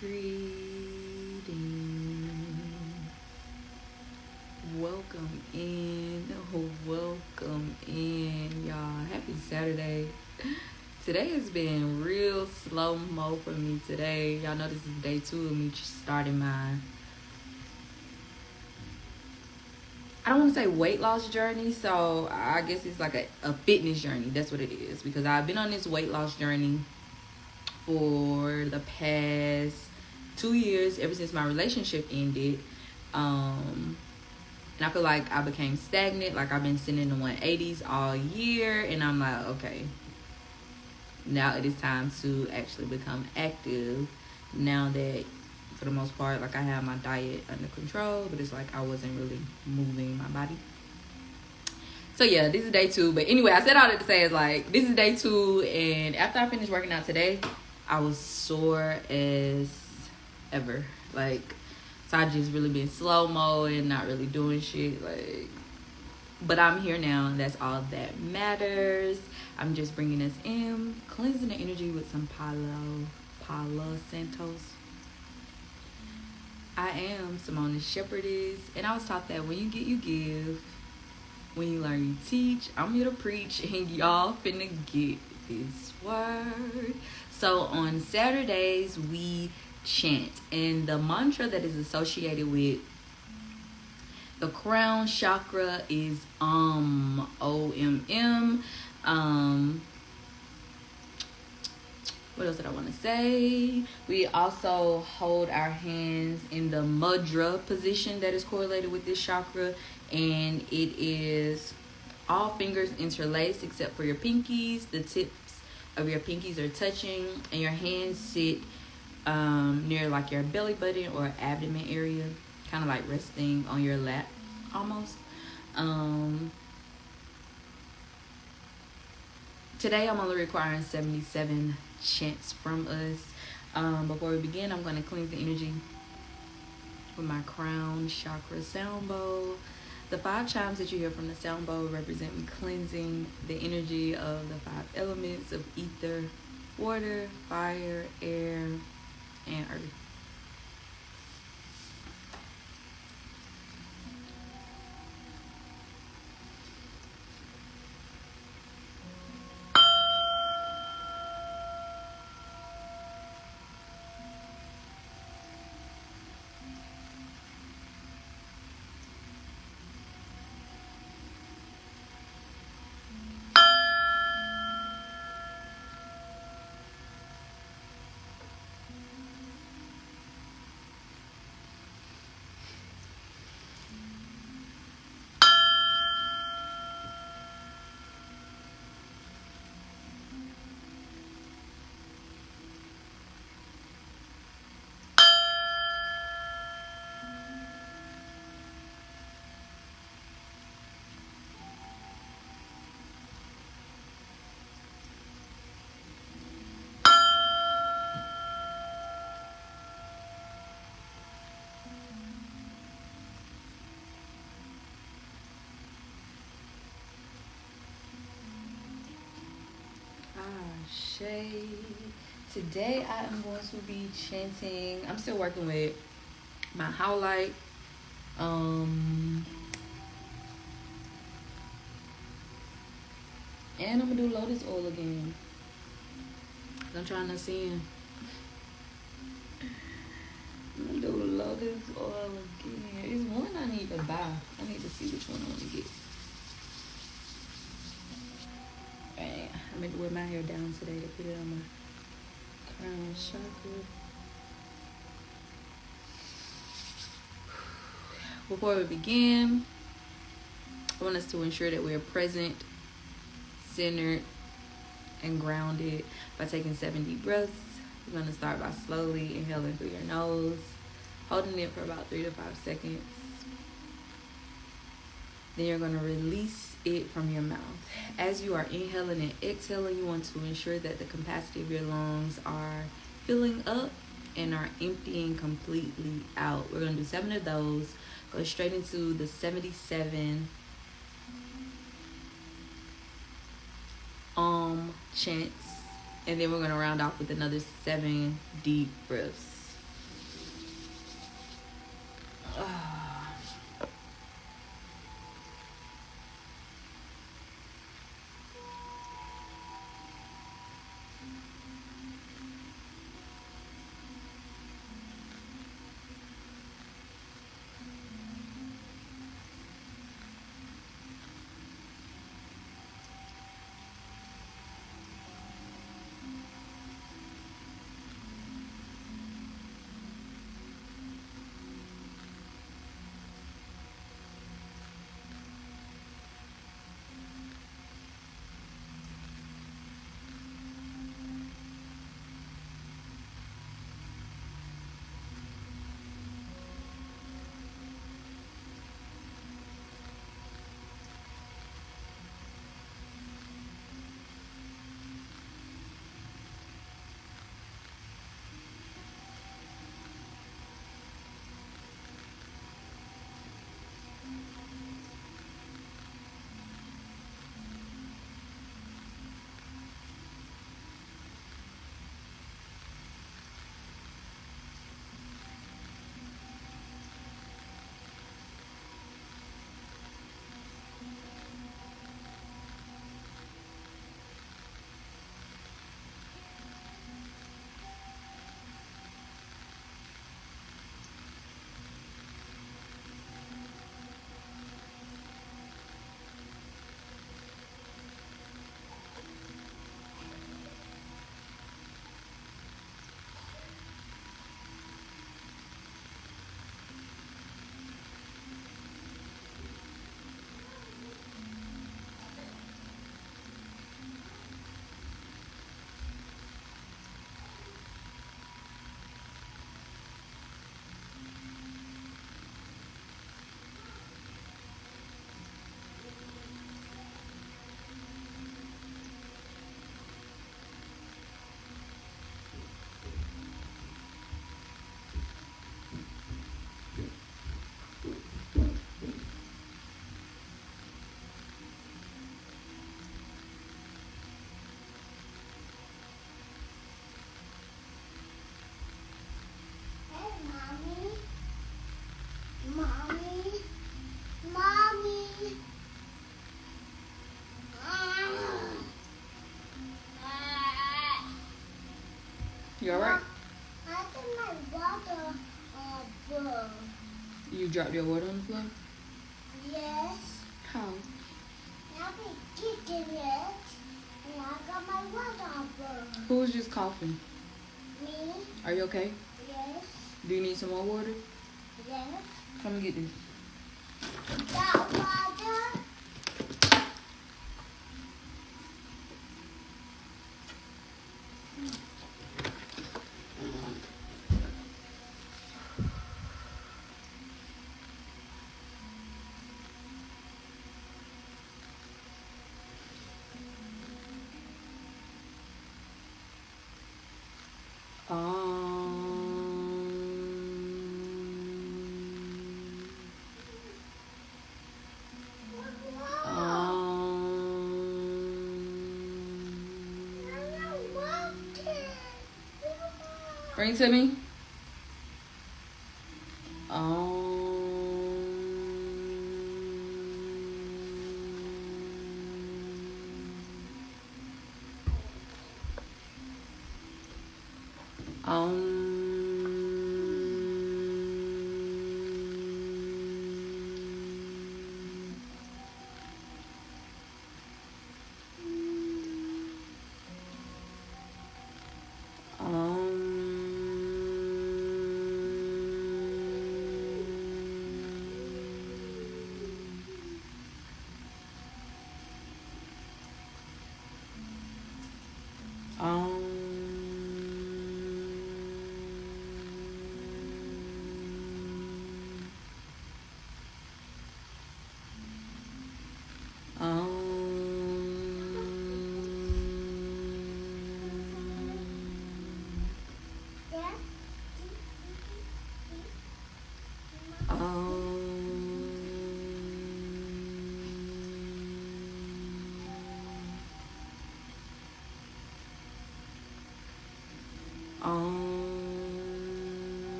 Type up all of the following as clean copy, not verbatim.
Greetings. Welcome in. Welcome in, y'all. Happy Saturday. Today has been real slow-mo for me today. Y'all know this is day 2 of me starting my, I don't want to say weight loss journey, so I guess it's like a fitness journey. That's what it is. Because I've been on this weight loss journey for the past 2 years, ever since my relationship ended. And I feel like I became stagnant. Like I've been sitting in the 180s all year, and I'm like, okay, now it is time to actually become active. Now that, for the most part, like I have my diet under control, but it's like I wasn't really moving my body. So yeah, this is day 2. But anyway, I said all that to say is like, this is day 2, and after I finished working out today, I was sore as ever. Like, so I just really been slow-mo and not really doing shit. Like, but I'm here now, and that's all that matters. I'm just bringing us in, cleansing the energy with some Palo Santos. I am Simone, Shepherdess, and I was taught that when you get, you give. When you learn, you teach. I'm here to preach, and y'all finna get this word. So on Saturdays, we chant, and the mantra that is associated with the crown chakra is OMM. What else did I want to say? We also hold our hands in the mudra position that is correlated with this chakra, and it is all fingers interlaced except for your pinkies. The tips of your pinkies are touching, and your hands sit near like your belly button or abdomen area, kind of like resting on your lap almost. Today I'm only requiring 77 chants from us. Before we begin, I'm going to cleanse the energy with my crown chakra sound bowl. The 5 chimes that you hear from the sound bowl represent me cleansing the energy of the 5 elements of ether, water, fire, air, and earth. Today I am going to be chanting. I'm still working with my highlight. And I'm gonna do lotus oil again. I'm trying to sin. I'm gonna do lotus oil again. It's one I need to buy. I need to see which one I want to get. I meant to wear my hair down today to put it on my crown chakra. Before we begin, I want us to ensure that we are present, centered, and grounded by taking 7 deep breaths. We're going to start by slowly inhaling through your nose, holding it for about 3 to 5 seconds. Then you're going to release it from your mouth. As you are inhaling and exhaling, you want to ensure that the capacity of your lungs are filling up and are emptying completely out. We're going to do 7 of those. Go straight into the 77 chants, and then we're going to round off with another 7 deep breaths. You alright? I think my water broke. You dropped your water on the floor? Yes. How? I've been kicking it, and I got my water broke. Who was just coughing? Me? Are you okay? Yes. Do you need some more water? Yes. Come and get this. That water? Bring it to me.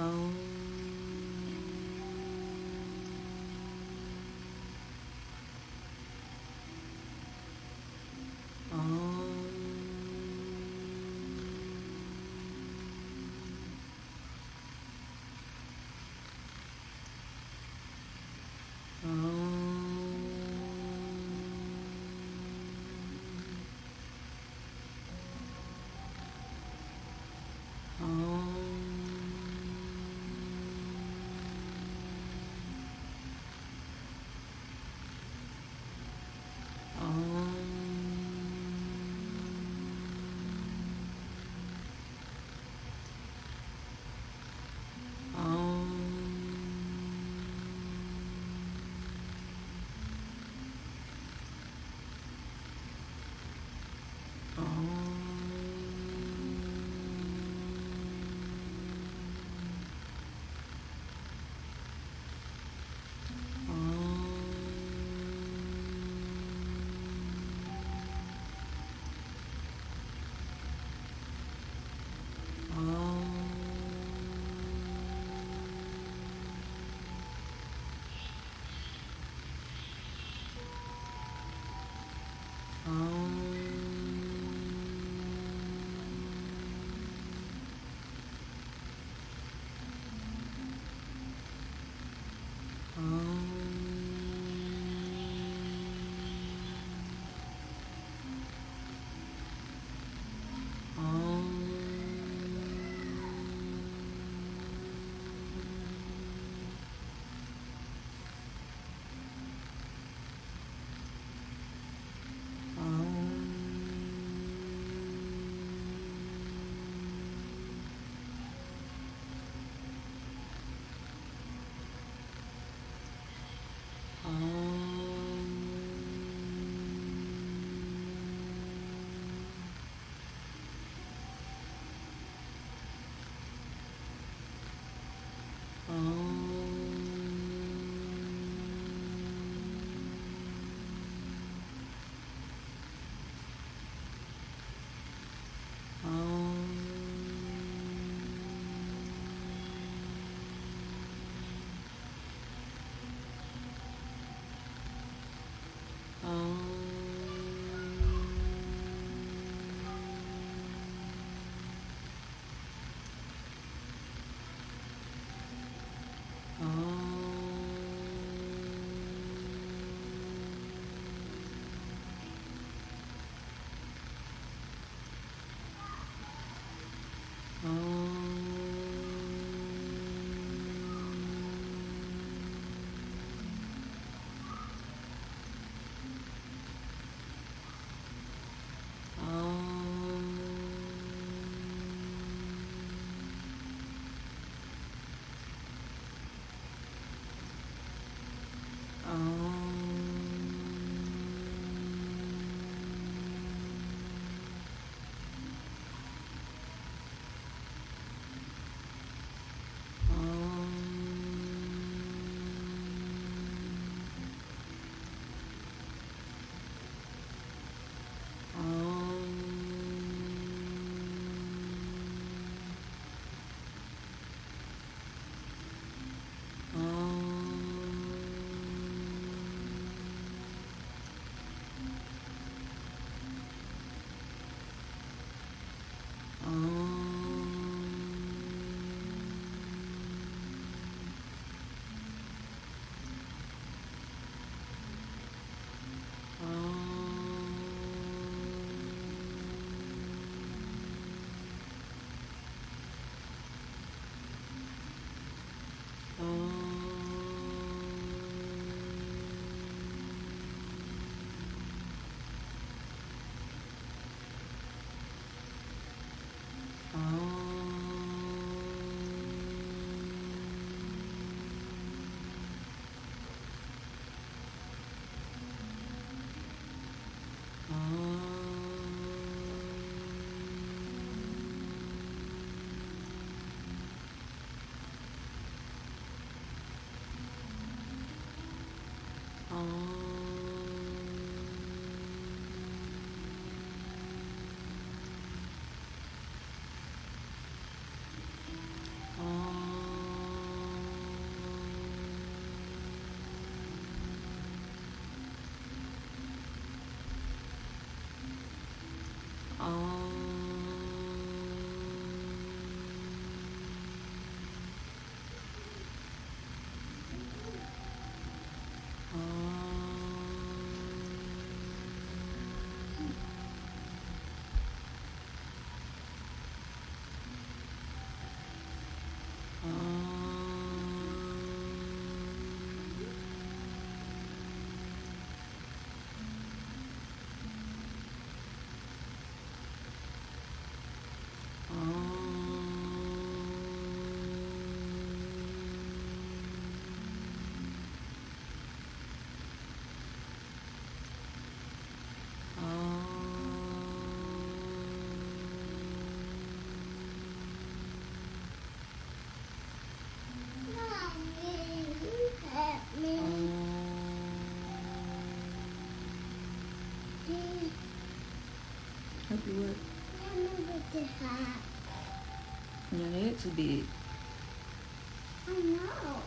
Om. to have. Your head too big. I know.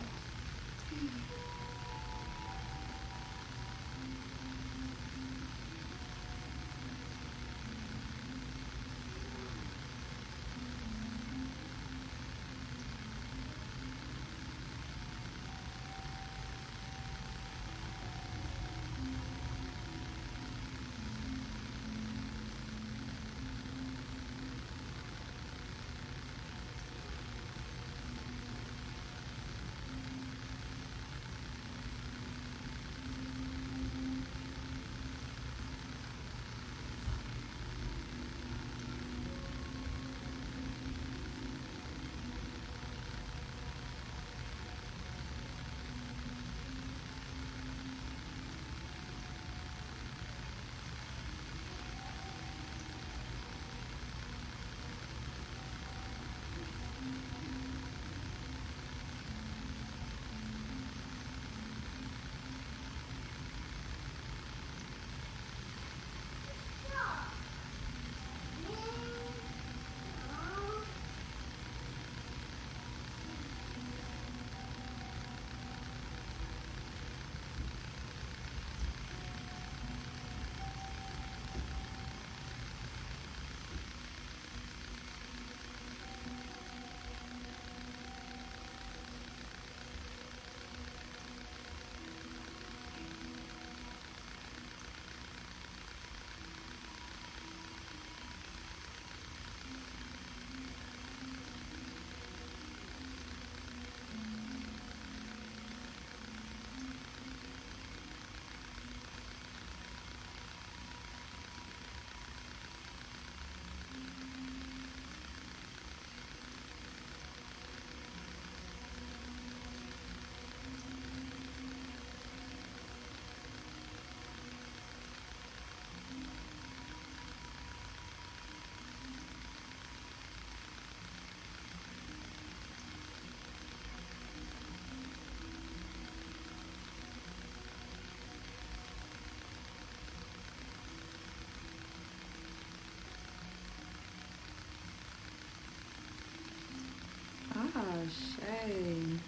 Ah, shame.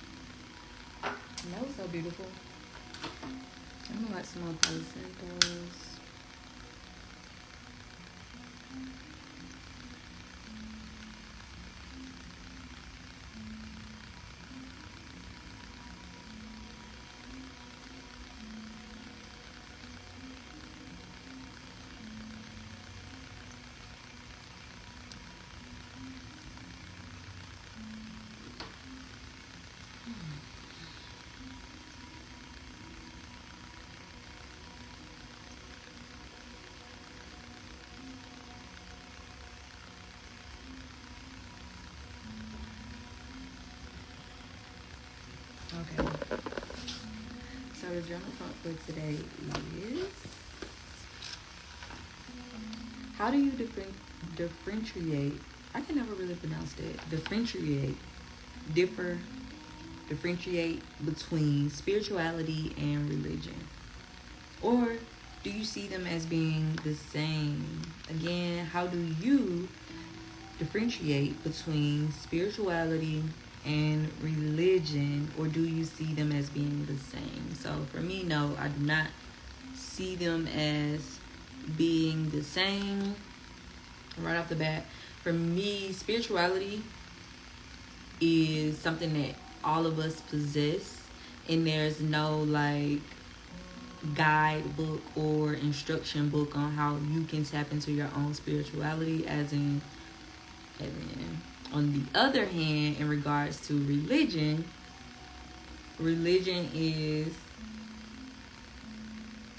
That was so beautiful. I'm gonna like some more placentas. Okay. So the journal prompt for today is: how do you differentiate? I can never really pronounce that. Differ, differentiate between spirituality and religion, or do you see them as being the same? Again, how do you differentiate between spirituality and religion, or do you see them as being the same? So for me, no, I do not see them as being the same right off the bat. For me, spirituality is something that all of us possess, and there's no like guidebook or instruction book on how you can tap into your own spirituality, as in on the other hand, in regards to religion is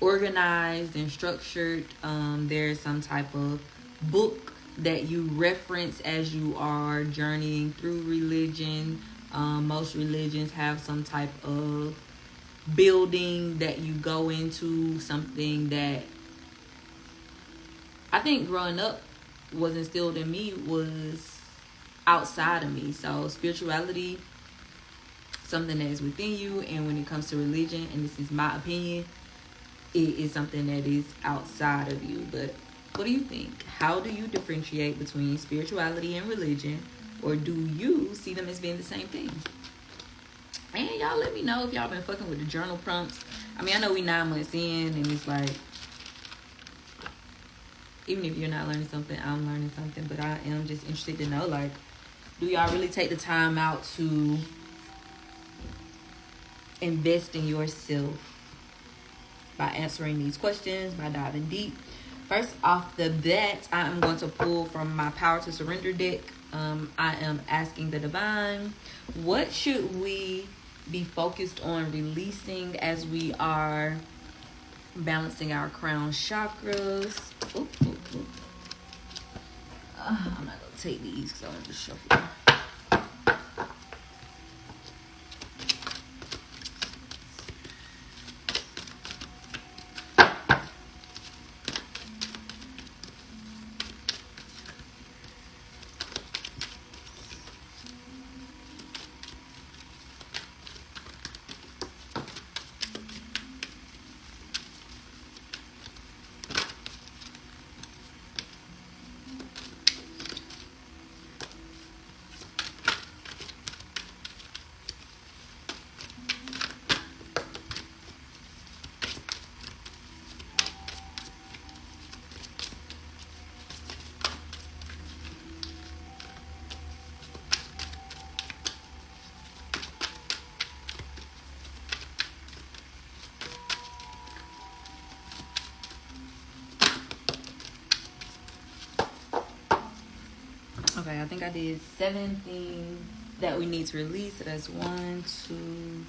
organized and structured. There's some type of book that you reference as you are journeying through religion. Most religions have some type of building that you go into, something that I think growing up was instilled in me was outside of me. So spirituality, something that is within you, and when it comes to religion, and this is my opinion, it is something that is outside of you. But What do you think? How do you differentiate between spirituality and religion? Or do you see them as being the same thing? And y'all let me know if y'all been fucking with the journal prompts. I mean, I know we 9 months in, and it's like, even if you're not learning something, I'm learning something. But I am just interested to know, like, do y'all really take the time out to invest in yourself by answering these questions, by diving deep? First off the bat, I am going to pull from my Power to Surrender deck. I am asking the divine, what should we be focused on releasing as we are balancing our crown chakras? I'm not going to take these because I want to shuffle. Okay, I think I did 7 things that we need to release. So that's 1, 2,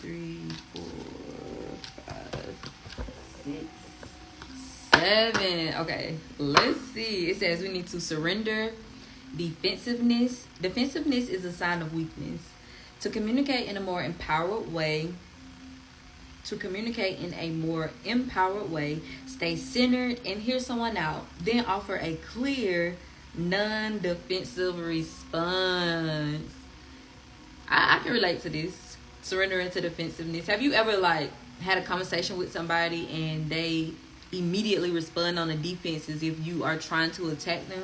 3, 4, 5, 6, 7. Okay, let's see. It says we need to surrender defensiveness. Defensiveness is a sign of weakness. To communicate in a more empowered way, stay centered and hear someone out. Then offer a clear, non-defensive response. I can relate to this. Surrendering to defensiveness. Have you ever like had a conversation with somebody and they immediately respond on the defense as if you are trying to attack them?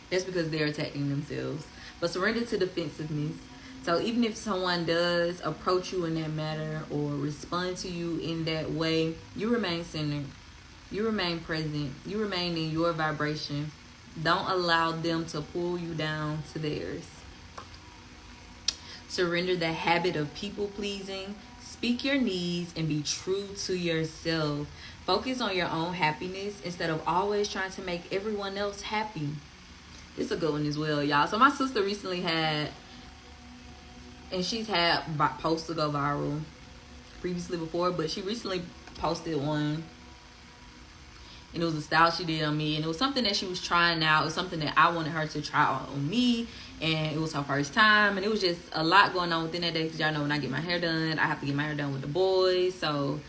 That's because they're attacking themselves. But surrender to defensiveness. So even if someone does approach you in that manner or respond to you in that way, you remain centered. You remain present. You remain in your vibration. Don't allow them to pull you down to theirs. Surrender the habit of people pleasing. Speak your needs and be true to yourself. Focus on your own happiness instead of always trying to make everyone else happy. It's a good one as well, y'all. So my sister recently had, and she's had posts to go viral previously before, but she recently posted one. And it was a style she did on me. And it was something that she was trying out. It was something that I wanted her to try on me. And it was her first time. And it was just a lot going on within that day. Because y'all know when I get my hair done, I have to get my hair done with the boys. So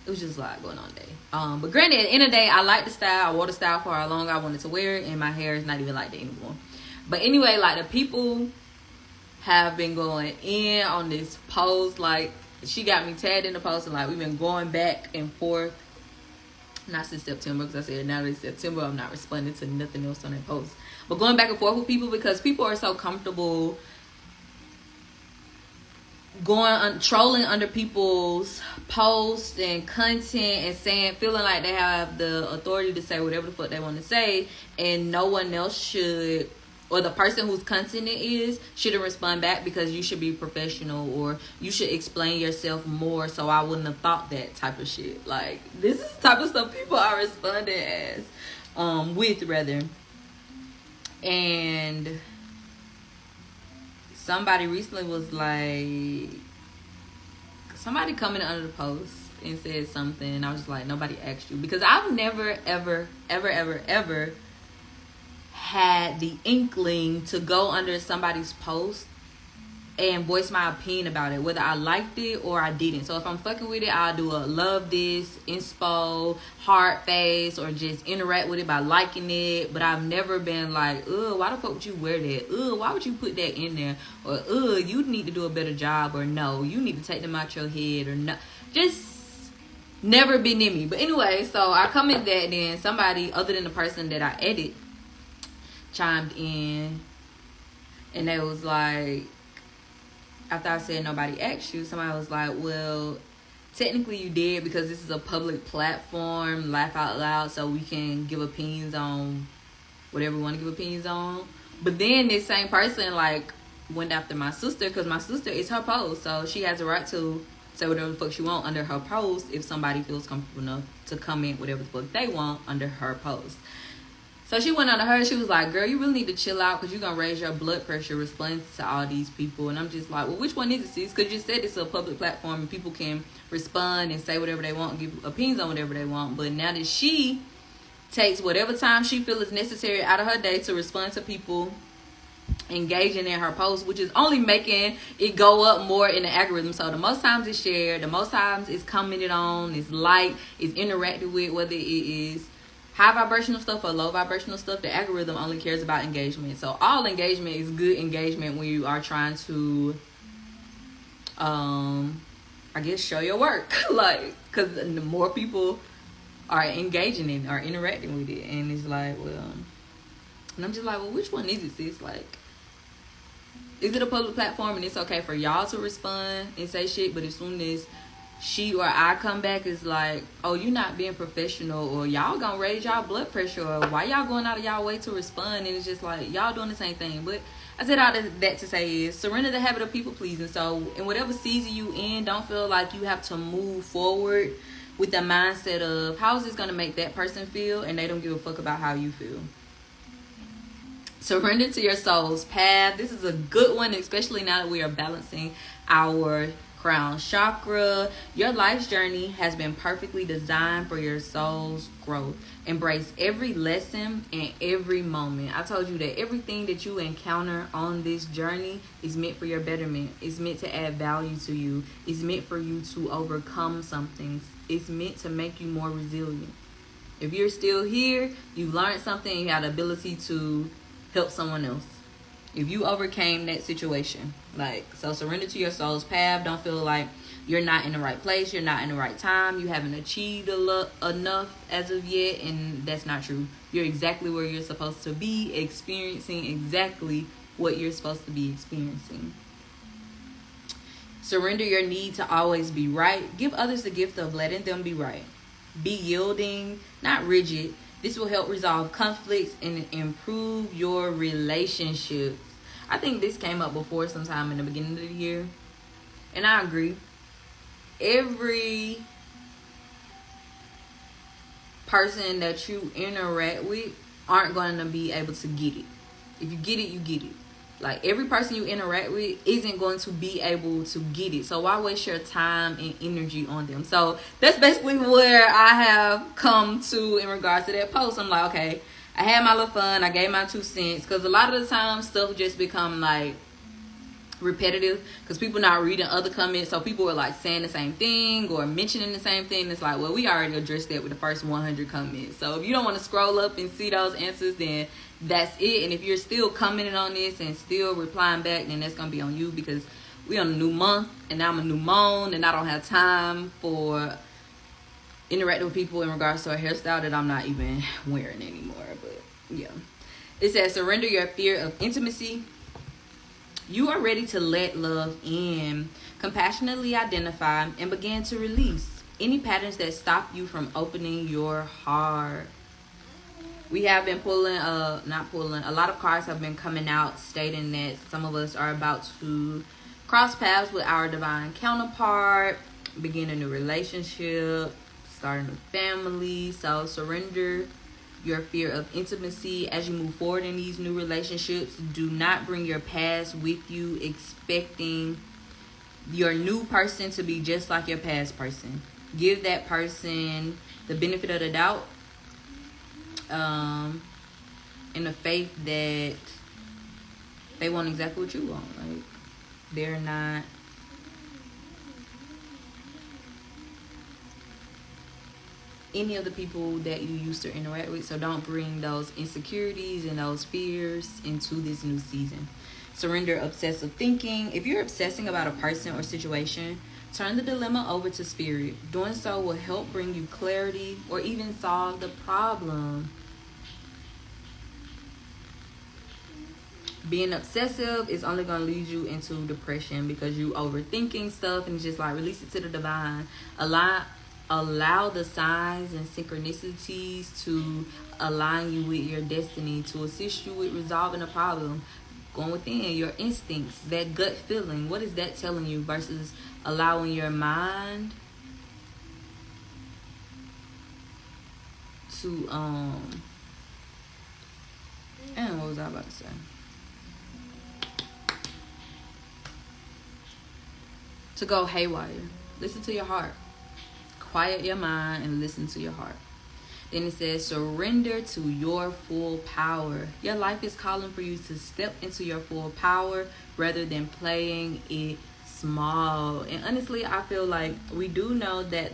it was just a lot going on today. But granted, at the end of the day, I like the style. I wore the style for how long I wanted to wear it. And my hair is not even like that anymore. But anyway, like the people have been going in on this post. Like she got me tagged in the post. And like we've been going back and forth. Not since September, because I said now that it's September, I'm not responding to nothing else on that post. But going back and forth with people because people are so comfortable trolling under people's posts and content and feeling like they have the authority to say whatever the fuck they want to say, and no one else should, or the person whose content it is shouldn't respond back because you should be professional or you should explain yourself more. So I wouldn't have thought that type of shit. Like this is the type of stuff people are responding as with rather. And somebody recently was like, somebody commented under the post and said something, and I was just like, nobody asked you, because I've never ever had the inkling to go under somebody's post and voice my opinion about it, whether I liked it or I didn't. So if I'm fucking with it, I'll do a love this, inspo, heart face, or just interact with it by liking it. But I've never been like, ugh, why the fuck would you wear that? Ugh, why would you put that in there? Or you need to do a better job, or no, you need to take them out your head, or no. Just never been near me. But anyway, so I commented that, and then somebody other than the person that I edit chimed in, and they was like, after I said nobody asked you, somebody was like, well, technically you did, because this is a public platform, laugh out loud, so we can give opinions on whatever we want to give opinions on. But then this same person like went after my sister, because my sister is her post, so she has a right to say whatever the fuck she want under her post if somebody feels comfortable enough to comment whatever the fuck they want under her post. So she went on to her. She was like, girl, you really need to chill out, because you're going to raise your blood pressure responding to all these people. And I'm just like, well, which one is it, sis? Because you said it's a public platform and people can respond and say whatever they want and give opinions on whatever they want. But now that she takes whatever time she feels is necessary out of her day to respond to people engaging in her post, which is only making it go up more in the algorithm. So the most times it's shared, the most times it's commented on, it's liked, it's interacted with, whether it is high vibrational stuff or low vibrational stuff, the algorithm only cares about engagement. So all engagement is good engagement when you are trying to I guess show your work. Like, because the more people are engaging in or interacting with it, and it's like, well, and I'm just like, well, which one is it, sis? Like, is it a public platform and it's okay for y'all to respond and say shit, but as soon as she or I come back, it's like, oh, you're not being professional, or y'all gonna raise y'all blood pressure, or why y'all going out of y'all way to respond? And it's just like, y'all doing the same thing. But I said all that to say is surrender the habit of people pleasing. So in whatever season you in, don't feel like you have to move forward with the mindset of how is this gonna make that person feel, and they don't give a fuck about how you feel. Surrender to your soul's path. This is a good one, especially now that we are balancing our crown chakra. Your life's journey has been perfectly designed for your soul's growth. Embrace every lesson and every moment. I told you that everything that you encounter on this journey is meant for your betterment. It's meant to add value to you. It's meant for you to overcome something. It's meant to make you more resilient. If you're still here, you've learned something, you have the ability to help someone else. If you overcame that situation, like, so surrender to your soul's path. Don't feel like you're not in the right place, you're not in the right time, you haven't achieved enough as of yet, and that's not true. You're exactly where you're supposed to be, experiencing exactly what you're supposed to be experiencing. Surrender your need to always be right. Give others the gift of letting them be right. Be yielding, not rigid. This will help resolve conflicts and improve your relationships. I think this came up before sometime in the beginning of the year. And I agree. Every person that you interact with aren't going to be able to get it. If you get it, you get it. Like, every person you interact with isn't going to be able to get it. So why waste your time and energy on them? So that's basically where I have come to in regards to that post. I'm like, okay, I had my little fun. I gave my 2 cents. Because a lot of the time, stuff just become, like, repetitive. Because people not reading other comments. So people are, like, saying the same thing or mentioning the same thing. It's like, well, we already addressed that with the first 100 comments. So if you don't want to scroll up and see those answers, then that's it. And if you're still commenting on this and still replying back, then that's going to be on you, because we on a new month and I'm a new moon and I don't have time for interacting with people in regards to a hairstyle that I'm not even wearing anymore. But yeah, it says surrender your fear of intimacy. You are ready to let love in. Compassionately identify and begin to release any patterns that stop you from opening your heart. We have been a lot of cards have been coming out stating that some of us are about to cross paths with our divine counterpart, begin a new relationship, start a new family. So surrender your fear of intimacy as you move forward in these new relationships. Do not bring your past with you, expecting your new person to be just like your past person. Give that person the benefit of the doubt, in the faith that they want exactly what you want. Like, they're not any of the people that you used to interact with. So don't bring those insecurities and those fears into this new season. Surrender obsessive thinking. If you're obsessing about a person or situation Turn the dilemma over to spirit. Doing so will help bring you clarity or even solve the problem. Being obsessive is only going to lead you into depression because you overthinking stuff, and just like release it to the divine. Allow the signs and synchronicities to align you with your destiny to assist you with resolving a problem. Going within your instincts, that gut feeling, what is that telling you, versus allowing your mind to and what was I about to say? To go haywire. Listen to your heart. Quiet your mind and listen to your heart. Then it says, surrender to your full power. Your life is calling for you to step into your full power rather than playing it small. And honestly, I feel like we do know that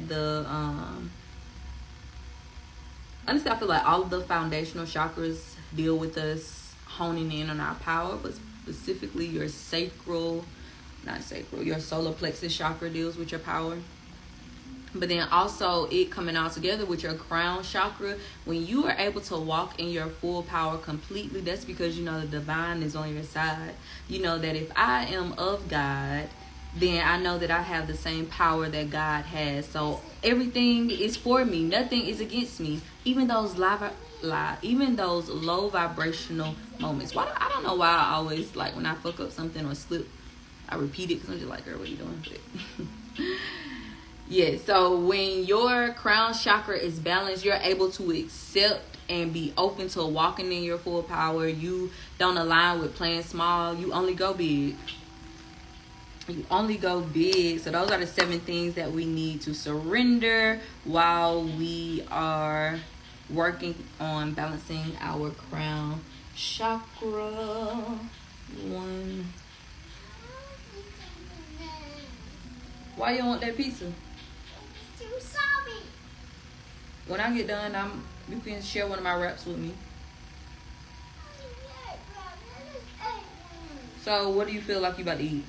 honestly, I feel like all of the foundational chakras deal with us honing in on our power, but specifically your your solar plexus chakra deals with your power. But then also it coming all together with your crown chakra. When you are able to walk in your full power completely, that's because you know the divine is on your side. You know that if I am of God, then I know that I have the same power that God has. So everything is for me. Nothing is against me. Even those low vibrational moments. I don't know why I always, like, when I fuck up something or slip, I repeat it because I'm just like, girl, what are you doing? Yeah, so when your crown chakra is balanced, you're able to accept and be open to walking in your full power. You don't align with playing small. You only go big. So those are the 7 things that we need to surrender while we are working on balancing our crown chakra. 1. Why you want that pizza? When I get done, you can share one of my wraps with me. So what do you feel like you about to eat?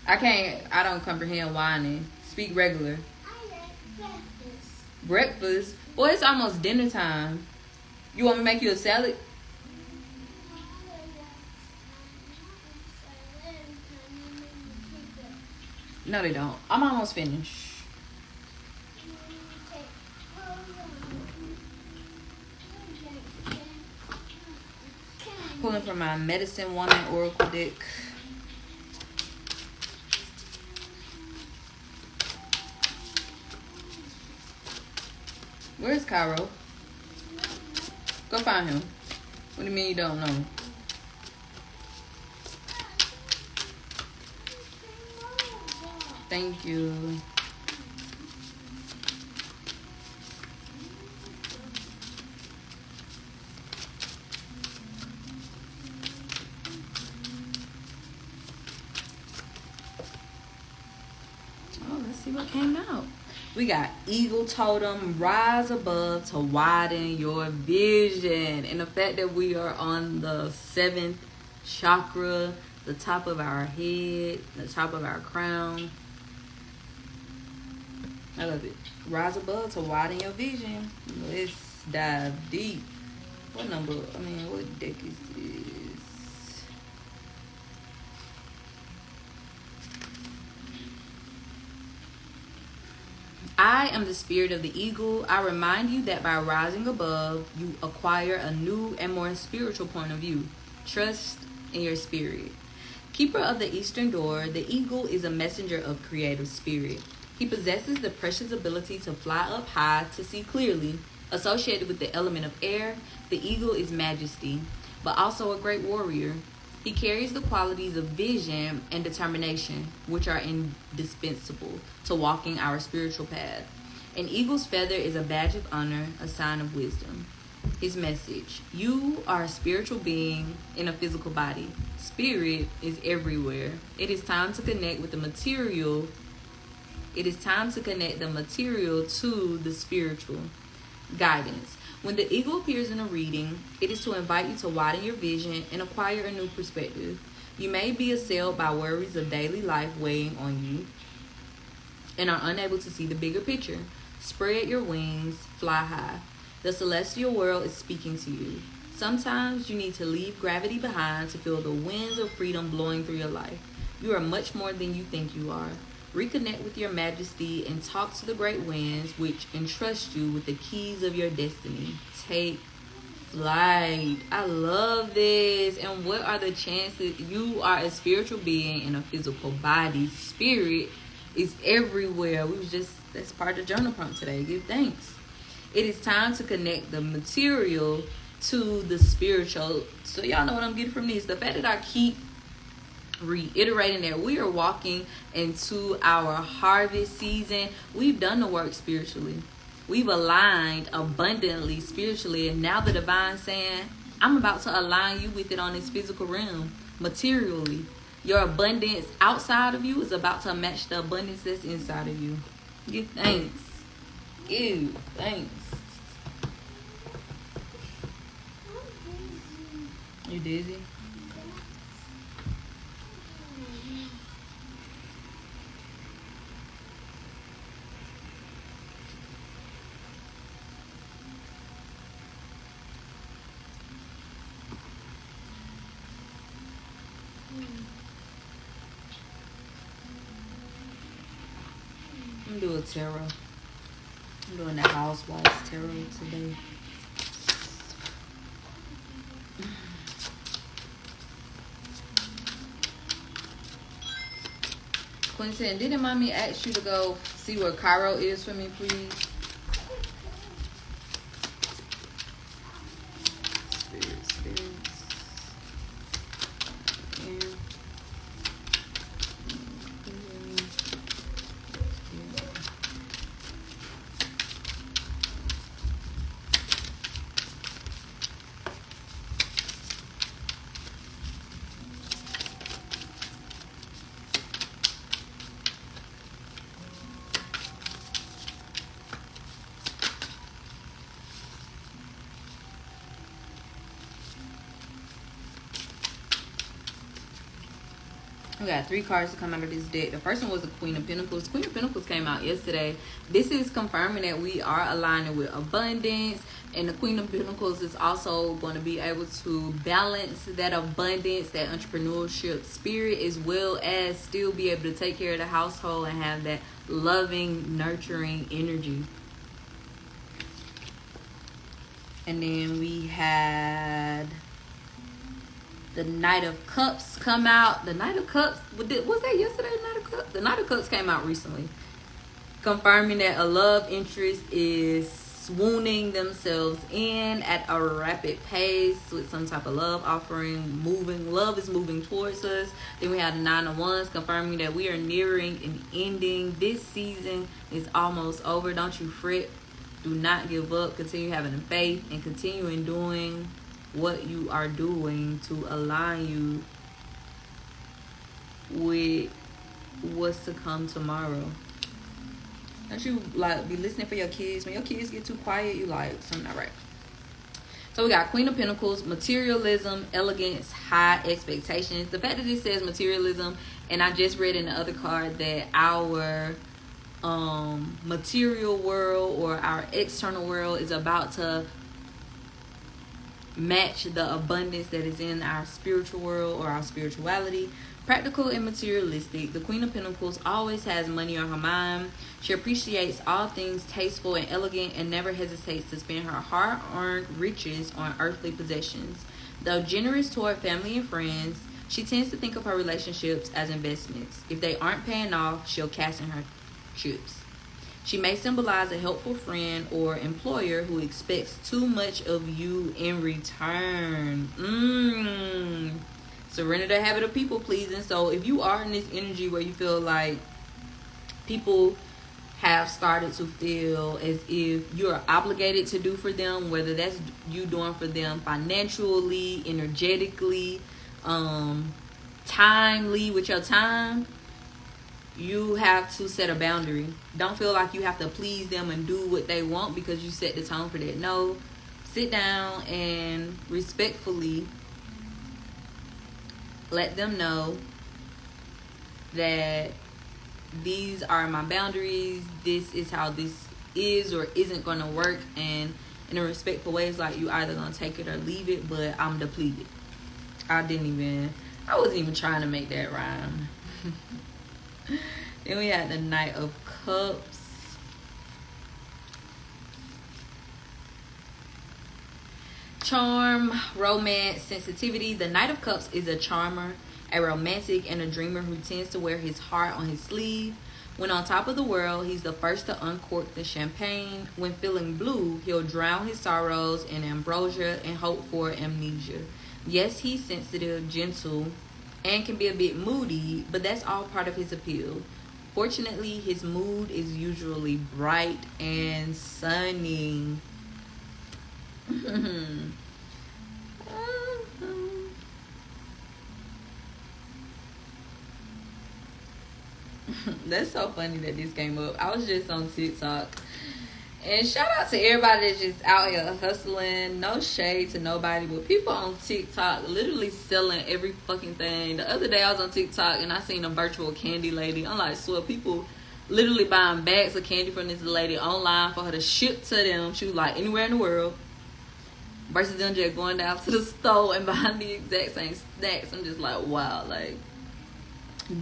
I don't comprehend whining. Speak regular. I like breakfast. Breakfast? Boy, it's almost dinner time. You want me to make you a salad? No, they don't. I'm almost finished. Pulling from my Medicine Woman Oracle deck. Where's Cairo? Go find him. What do you mean you don't know? Thank you. Oh, let's see what came out. We got Eagle Totem, rise above to widen your vision. And the fact that we are on the 7th chakra, the top of our head, the top of our crown. I love it. Rise above to widen your vision. Let's dive deep. What deck is this? I am the spirit of the eagle. I remind you that by rising above, you acquire a new and more spiritual point of view. Trust in your spirit. Keeper of the eastern door, the eagle is a messenger of creative spirit. He possesses the precious ability to fly up high to see clearly. Associated with the element of air, the eagle is majesty, but also a great warrior. He carries the qualities of vision and determination, which are indispensable to walking our spiritual path. An eagle's feather is a badge of honor, a sign of wisdom. His message: you are a spiritual being in a physical body. Spirit is everywhere. It is time to connect with the material. It is time to connect the material to the spiritual. Guidance. When the eagle appears in a reading, it is to invite you to widen your vision and acquire a new perspective. You may be assailed by worries of daily life weighing on you and are unable to see the bigger picture. Spread your wings, fly high. The celestial world is speaking to you. Sometimes you need to leave gravity behind to feel the winds of freedom blowing through your life. You are much more than you think you are. Reconnect with your majesty and talk to the great winds which entrust you with the keys of your destiny. Take flight. I love this. And what are the chances? You are a spiritual being in a physical body. Spirit is everywhere. That's part of the journal prompt today. Give thanks. It is time to connect the material to the spiritual. So y'all know what I'm getting from this. The fact that I keep reiterating that we are walking into our harvest season. We've done the work spiritually. We've aligned abundantly spiritually. And now the divine saying, I'm about to align you with it on this physical realm, materially. Your abundance outside of you is about to match the abundance that's inside of you. Give thanks. Give thanks. You dizzy? I'm doing tarot. I'm doing the Housewives tarot today. Quentin, didn't mommy ask you to go see where Cairo is for me, please? Spirits. Yeah. We got 3 cards to come out of this deck. The first one was the Queen of Pentacles. Queen of Pentacles came out yesterday. This is confirming that we are aligning with abundance. And the Queen of Pentacles is also going to be able to balance that abundance, that entrepreneurship spirit, as well as still be able to take care of the household and have that loving, nurturing energy. And then we had the Knight of Cups come out. The Knight of Cups, was that yesterday, the Knight of Cups? The Knight of Cups came out recently, confirming that a love interest is swooning themselves in at a rapid pace with some type of love offering. Love is moving towards us. Then we have the 9 of Wands, confirming that we are nearing an ending. This season is almost over. Don't you fret. Do not give up. Continue having faith and continuing doing what you are doing to align you with what's to come tomorrow. Don't you be listening for your kids? When your kids get too quiet, you something not right. So we got Queen of Pentacles, materialism, elegance, high expectations. The fact that it says materialism, and I just read in the other card that our material world or our external world is about to match the abundance that is in our spiritual world or our spirituality. Practical and materialistic. The Queen of Pentacles always has money on her mind. She appreciates all things tasteful and elegant and never hesitates to spend her hard-earned riches on earthly possessions. Though generous toward family and friends, she tends to think of her relationships as investments. If they aren't paying off, she'll cash in her chips. She may symbolize a helpful friend or employer who expects too much of you in return. Surrender the habit of people pleasing. So if you are in this energy where you feel like people have started to feel as if you're obligated to do for them, whether that's you doing for them financially, energetically, timely with your time, you have to set a boundary. Don't feel like you have to please them and do what they want because you set the tone for that. No, sit down and respectfully Let them know that these are my boundaries. This is how this is or isn't going to work. And in a respectful way, it's like you either going to take it or leave it, but I'm depleted. I wasn't even trying to make that rhyme. Then we had the Knight of Cups. Charm, romance, sensitivity. The Knight of Cups is a charmer, a romantic, and a dreamer who tends to wear his heart on his sleeve. When on top of the world, he's the first to uncork the champagne. When feeling blue, he'll drown his sorrows in ambrosia and hope for amnesia. Yes, he's sensitive, gentle, and can be a bit moody, but that's all part of his appeal. Fortunately, his mood is usually bright and sunny. That's so funny that this came up. I was just on TikTok. And shout out to everybody that's just out here hustling. No shade to nobody, but people on TikTok literally selling every fucking thing. The other day I was on TikTok and I seen a virtual candy lady. I'm like, swear, people literally buying bags of candy from this lady online for her to ship to them. She was like, anywhere in the world. Versus them just going down to the store and buying the exact same snacks. I'm just like, wow, like,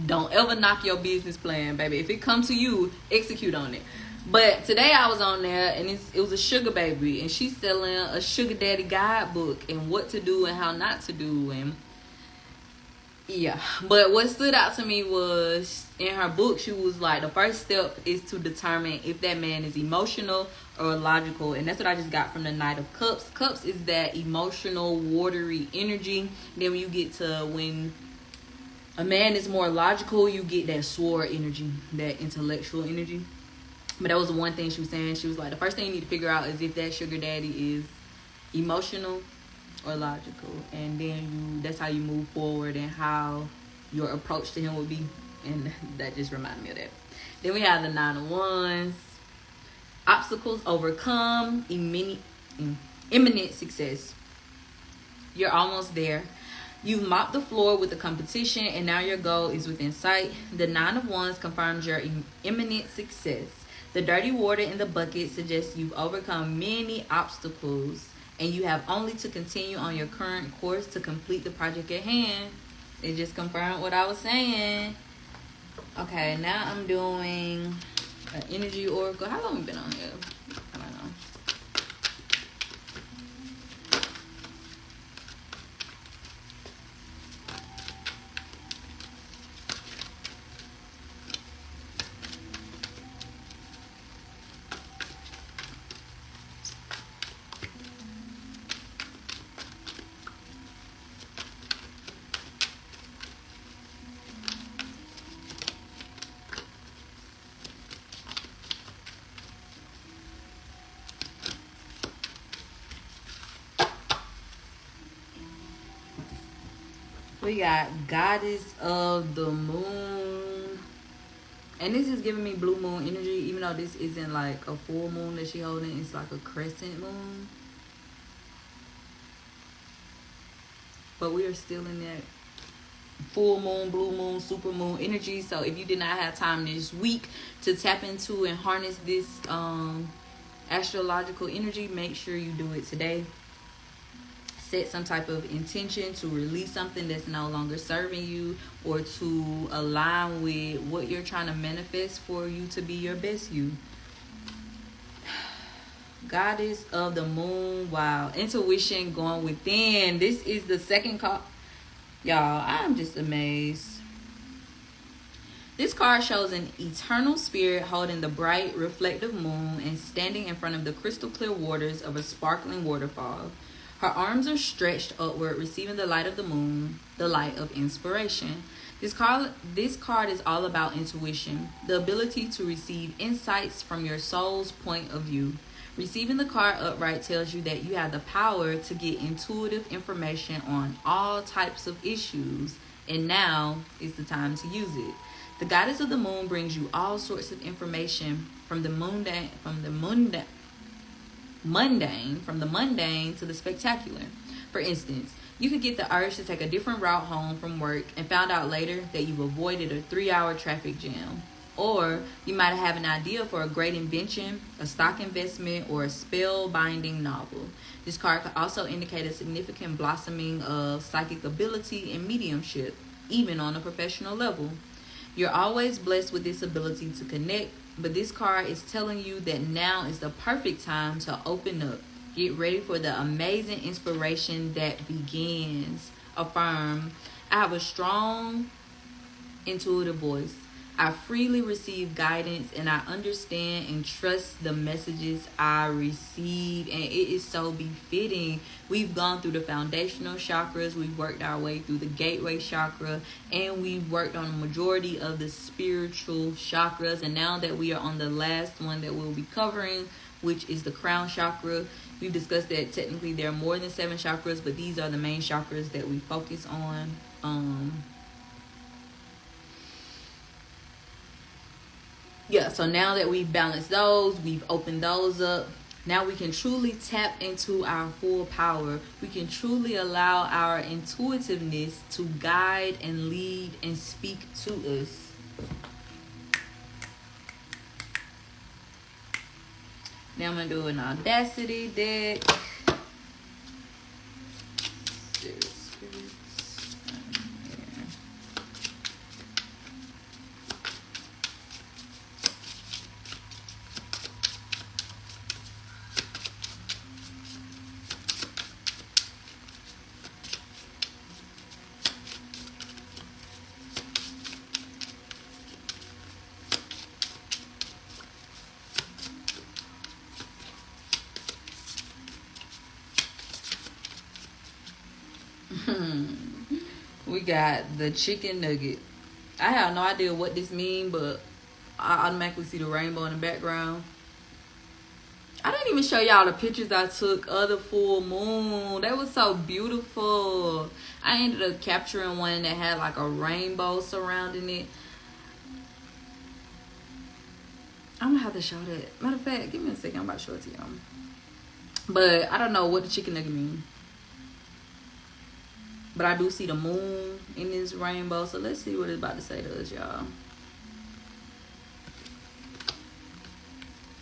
don't ever knock your business plan, baby. If it comes to you, execute on it. But today I was on there and it was a sugar baby, and she's selling a sugar daddy guidebook and what to do and how not to do. And yeah, but what stood out to me was in her book, she was like, the first step is to determine if that man is emotional or logical. And that's what I just got from the Knight of Cups. Cups is that emotional, watery energy. Then when you get to when a man is more logical, you get that sword energy, that intellectual energy. But that was the one thing she was saying. She was like, the first thing you need to figure out is if that sugar daddy is emotional or logical. And then that's how you move forward and how your approach to him would be. And that just reminded me of that. Then we have the Nine of Wands. Obstacles overcome, imminent success. You're almost there. You've mopped the floor with the competition, and now your goal is within sight. The Nine of Wands confirms your imminent success. The dirty water in the bucket suggests you've overcome many obstacles, and you have only to continue on your current course to complete the project at hand. It just confirmed what I was saying. Okay, now I'm doing an energy oracle. How long have we been on here? I don't know. We got Goddess of the Moon. And this is giving me blue moon energy, even though this isn't like a full moon that she holding. It's like a crescent moon. But we are still in that full moon, blue moon, super moon energy. So if you did not have time this week to tap into and harness this astrological energy, make sure you do it today. Set some type of intention to release something that's no longer serving you, or to align with what you're trying to manifest for you to be your best you. Goddess of the Moon. Wow. Intuition going within. This is the second card. Y'all, I'm just amazed. This card shows an eternal spirit holding the bright, reflective moon and standing in front of the crystal clear waters of a sparkling waterfall. Her arms are stretched upward, receiving the light of the moon, the light of inspiration. This card is all about intuition, the ability to receive insights from your soul's point of view. Receiving the card upright tells you that you have the power to get intuitive information on all types of issues, and now is the time to use it. The Goddess of the Moon brings you all sorts of information from the mundane to the spectacular. For instance, You could get the urge to take a different route home from work and found out later that you've avoided a 3-hour traffic jam. Or you might have an idea for a great invention, a stock investment, or a spell-binding novel. This card could also indicate a significant blossoming of psychic ability and mediumship, even on a professional level. You're always blessed with this ability to connect, but this card is telling you that now is the perfect time to open up. Get ready for the amazing inspiration that begins. Affirm, I have a strong intuitive voice. I freely receive guidance and I understand and trust the messages I receive. And it is so befitting. We've gone through the foundational chakras. We've worked our way through the gateway chakra. And we've worked on a majority of the spiritual chakras. And now that we are on the last one that we'll be covering, which is the crown chakra, we've discussed that technically there are more than 7 chakras, but these are the main chakras that we focus on. So now that we've balanced those, we've opened those up, now we can truly tap into our full power. We can truly allow our intuitiveness to guide and lead and speak to us. Now I'm going to do an Audacity deck. We got the chicken nugget. I have no idea what this means, but I automatically see the rainbow in the background. I didn't even show y'all the pictures I took of the full moon. That was so beautiful. I ended up capturing one that had like a rainbow surrounding it. I'm gonna have to show that. Matter of fact, give me a second. I'm about to show it to y'all. But I don't know what the chicken nugget means. But I do see the moon in this rainbow. So let's see what it's about to say to us, y'all.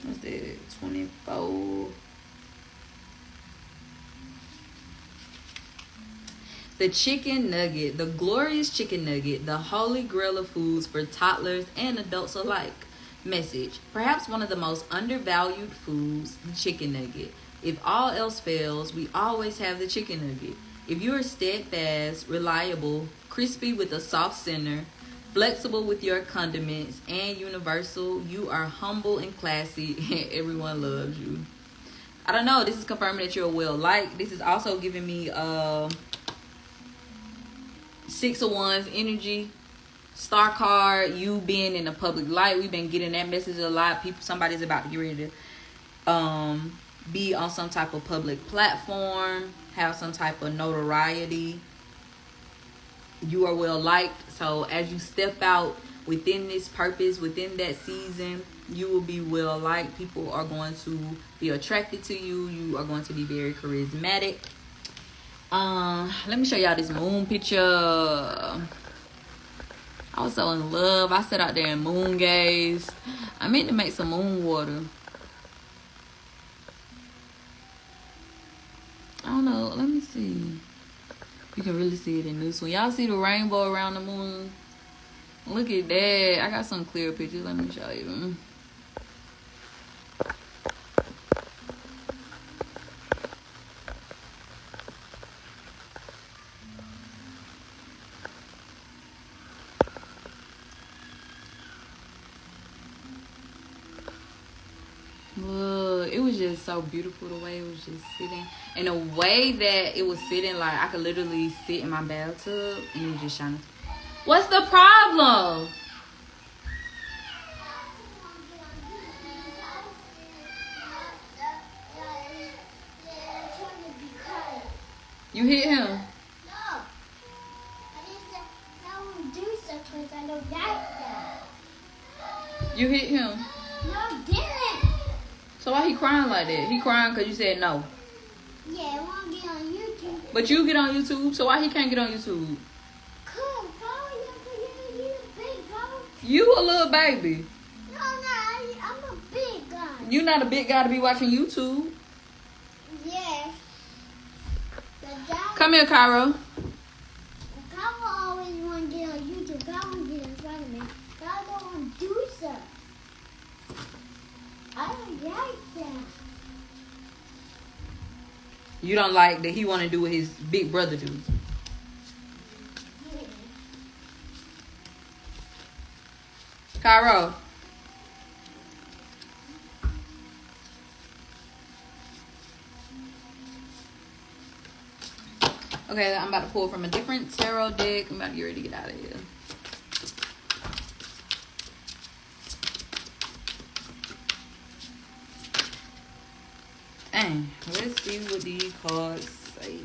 What's that? 24. The chicken nugget. The glorious chicken nugget. The holy grail of foods for toddlers and adults alike. Message. Perhaps one of the most undervalued foods, the chicken nugget. If all else fails, we always have the chicken nugget. If you are steadfast, reliable, crispy with a soft center, flexible with your condiments, and universal, you are humble and classy, and everyone loves you. I don't know. This is confirming that you're well-liked. This is also giving me 6 of Wands energy. Star card, you being in the public light. We've been getting that message a lot. Somebody's about to get ready to be on some type of public platform, have some type of notoriety. You are well liked. So as you step out within this purpose, within that season, you will be well liked. People are going to be attracted to you. You are going to be very charismatic. Let me show y'all this moon picture. I was so in love. I sat out there and moon gazed. I meant to make some moon water. I don't know. Let me see. You can really see it in this one. Y'all see the rainbow around the moon? Look at that. I got some clear pictures. Let me show you. Look, it was just so beautiful the way it was just sitting. And the way that it was sitting, like I could literally sit in my bathtub and it was just shining. What's the problem? You hit him? No. I didn't do so because I don't like that. You hit him? No, I didn't. So why he crying like that? He crying because you said no. Yeah, it won't be on YouTube. But you get on YouTube, so why he can't get on YouTube? You a little baby. No, I'm a big guy. You not a big guy to be watching YouTube. Yes. Come here, Cairo. Kyle always want to get on YouTube. Kyle want to get in front of me. Kyle don't want to do stuff. I don't like that. You don't like that he want to do what his big brother do. Cairo. Okay, I'm about to pull from a different tarot deck. I'm about to get ready to get out of here. Dang, let's see what these cards say.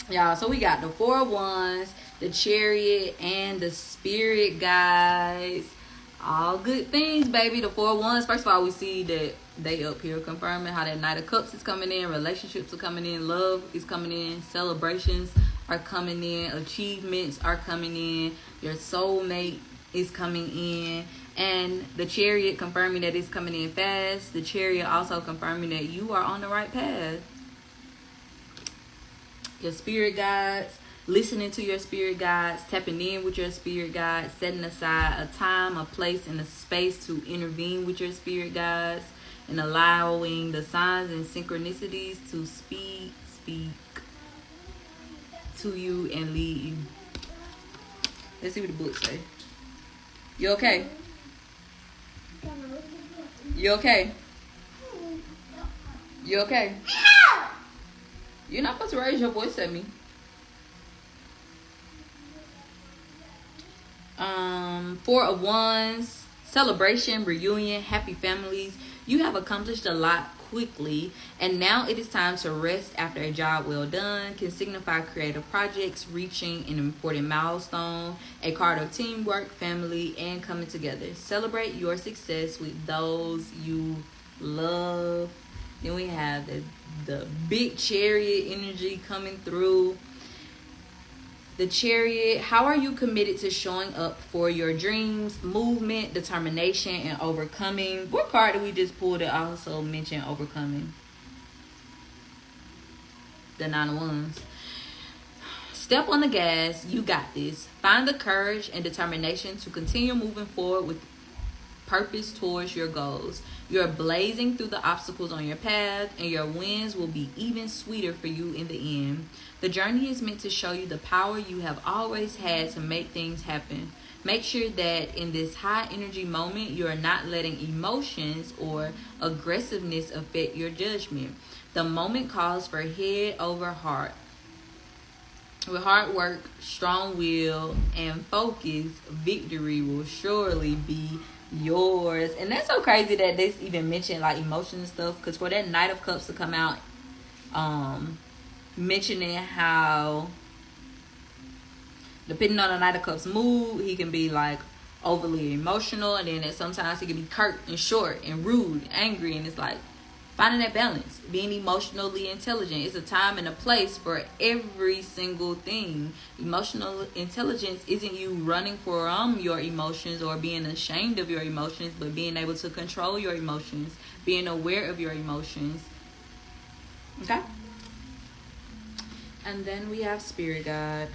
Y'all, so we got the Four of Wands, the Chariot, and the Spirit guides. All good things, baby. The Four of Wands. First of all, we see that they up here confirming how that Knight of Cups is coming in. Relationships are coming in. Love is coming in. Celebrations are coming in. Achievements are coming in. Your soulmate is coming in. And the Chariot confirming that it's coming in fast. The Chariot also confirming that you are on the right path. Your spirit guides, listening to your spirit guides, tapping in with your spirit guides, setting aside a time, a place, and a space to intervene with your spirit guides, and allowing the signs and synchronicities to speak to you and lead you. Let's see what the book say. You okay? You okay? You okay? You're not supposed to raise your voice at me. Four of Wands, celebration, reunion, happy families. You have accomplished a lot quickly, and now it is time to rest after a job well done. Can signify creative projects, reaching an important milestone, a card of teamwork, family, and coming together. Celebrate your success with those you love. Then we have the big Chariot energy coming through. The Chariot, how are you committed to showing up for your dreams, movement, determination, and overcoming? What card did we just pull that also mention overcoming? The Nine of Wands. Step on the gas. You got this. Find the courage and determination to continue moving forward with purpose towards your goals. You're blazing through the obstacles on your path, and your wins will be even sweeter for you in the end. The journey is meant to show you the power you have always had to make things happen. Make sure that in this high energy moment, you are not letting emotions or aggressiveness affect your judgment. The moment calls for head over heart. With hard work, strong will, and focus, victory will surely be yours. And that's so crazy that this even mentioned like emotion and stuff, because for that Knight of Cups to come out mentioning how depending on the Knight of Cups mood, he can be like overly emotional, and then sometimes he can be curt and short and rude, angry, and it's like finding that balance, being emotionally intelligent. It's a time and a place for every single thing. Emotional intelligence isn't you running from your emotions or being ashamed of your emotions, but being able to control your emotions, being aware of your emotions. Okay? And then we have Spirit Guide.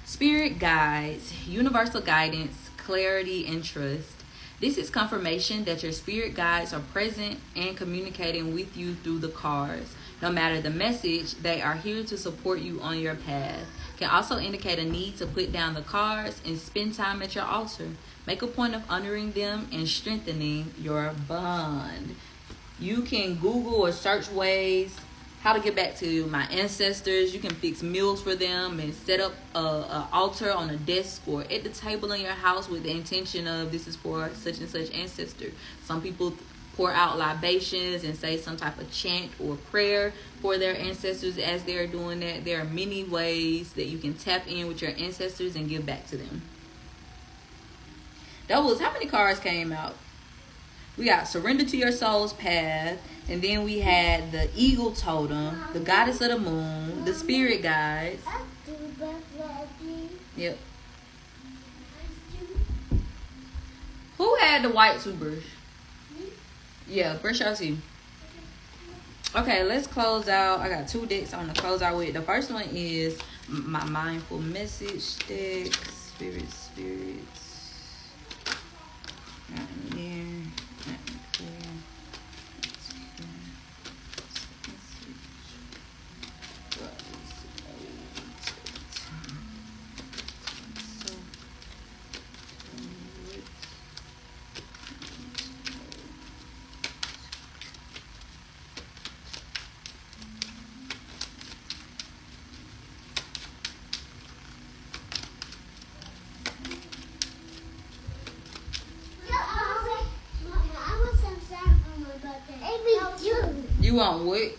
Spirit guides, universal guidance, clarity, and trust. This is confirmation that your spirit guides are present and communicating with you through the cards. No matter the message, they are here to support you on your path. Can also indicate a need to put down the cards and spend time at your altar. Make a point of honoring them and strengthening your bond. You can Google or search ways how to get back to my ancestors. You can fix meals for them and set up a altar on a desk or at the table in your house with the intention of this is for such and such ancestor. Some people pour out libations and say some type of chant or prayer for their ancestors as they're doing that. There are many ways that you can tap in with your ancestors and give back to them. That was how many cards came out? We got surrender to your soul's path. And then we had the eagle totem, the goddess of the moon, the spirit guides. Yep. Who had the white toothbrush? Yeah, brush your teeth. Okay, let's close out. I got 2 decks on to close out with. The first one is my mindful message deck. Spirits. Not in there. Not in there. You want what?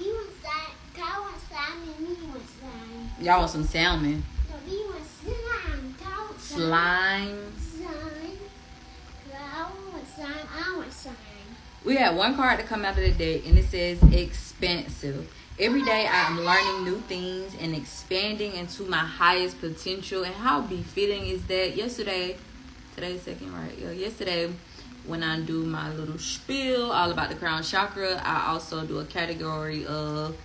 You want slime. Kyle wants slime and me want slime. Y'all want some salmon? No, we want slime. Kyle wants Slime. Slime. Kyle wants slime. I want slime. We had one card to come out of the deck, and it says expansive. Every day I am learning new things and expanding into my highest potential. And how befitting is that? Today's second, right? Yeah, yesterday, when I do my little spiel all about the crown chakra, I also do a category of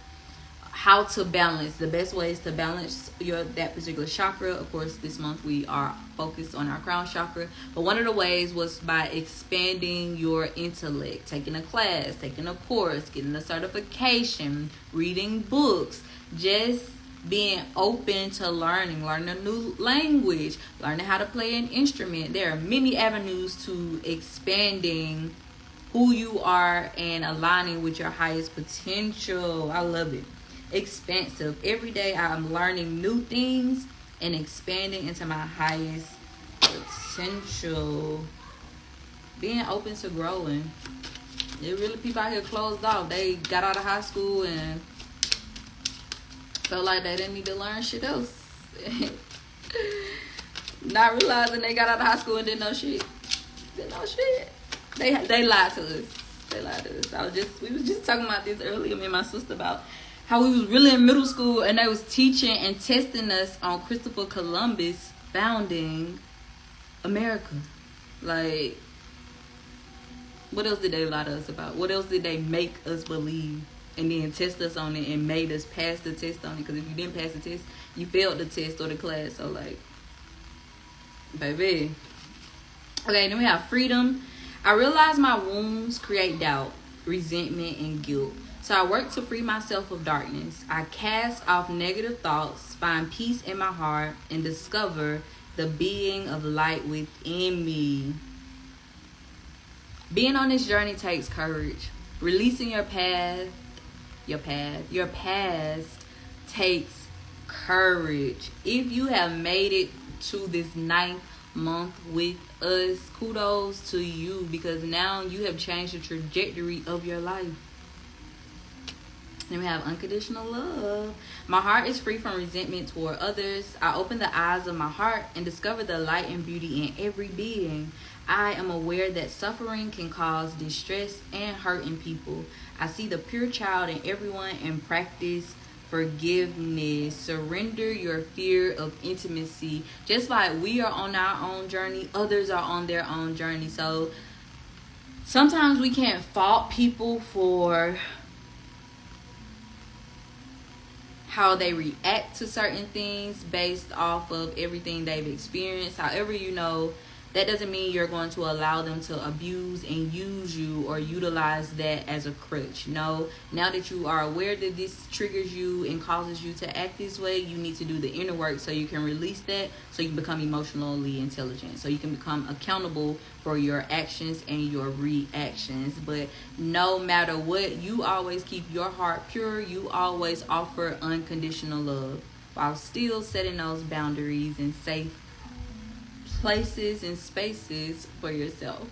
how to balance, the best ways to balance that particular chakra. Of course, this month we are focused on our crown chakra, but one of the ways was by expanding your intellect, taking a class, taking a course, getting a certification, reading books, just being open to learning a new language, learning how to play an instrument. There are many avenues to expanding who you are and aligning with your highest potential. I love it. Expansive. Every day I'm learning new things and expanding into my highest potential. Being open to growing. There are really people out here closed off. They got out of high school and felt like they didn't need to learn shit else. Not realizing they got out of high school and didn't know shit. They lied to us. We was just talking about this earlier, me and my sister, about how we was really in middle school and they was teaching and testing us on Christopher Columbus founding America. Like, what else did they lie to us about? What else did they make us believe? And then test us on it and made us pass the test on it. Because if you didn't pass the test, you failed the test or the class. So, like, baby. Okay, then we have freedom. I realize my wounds create doubt, resentment, and guilt. So I work to free myself of darkness. I cast off negative thoughts, find peace in my heart, and discover the being of light within me. Being on this journey takes courage. Releasing your past takes courage. If you have made it to this 9th month with us, kudos to you, because now you have changed the trajectory of your life. Then we have unconditional love. My heart is free from resentment toward others. I open the eyes of my heart and discover the light and beauty in every being. I am aware that suffering can cause distress and hurt in people. I see the pure child in everyone and practice forgiveness. Surrender your fear of intimacy. Just like we are on our own journey, others are on their own journey. So sometimes we can't fault people for how they react to certain things based off of everything they've experienced. However, that doesn't mean you're going to allow them to abuse and use you or utilize that as a crutch. No, now that you are aware that this triggers you and causes you to act this way, you need to do the inner work so you can release that, so you can become emotionally intelligent, so you can become accountable for your actions and your reactions. But no matter what, you always keep your heart pure. You always offer unconditional love while still setting those boundaries and safe places and spaces for yourself.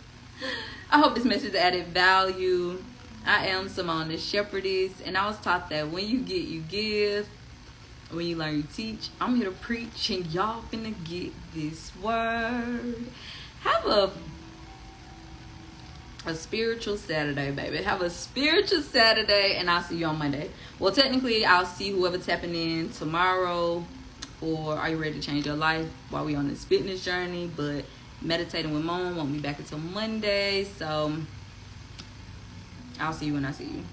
I hope this message added value. I am Simone, the Shepherdess, and I was taught that when you get, you give. When you learn, you teach. I'm here to preach, and y'all finna get this word. Have a a spiritual Saturday, baby. Have a spiritual Saturday, and I'll see you on Monday. Well, technically, I'll see whoever tapping in tomorrow for Are You Ready to Change Your Life while we on this fitness journey. But Meditating with Mom won't be back until Monday, so I'll see you when I see you.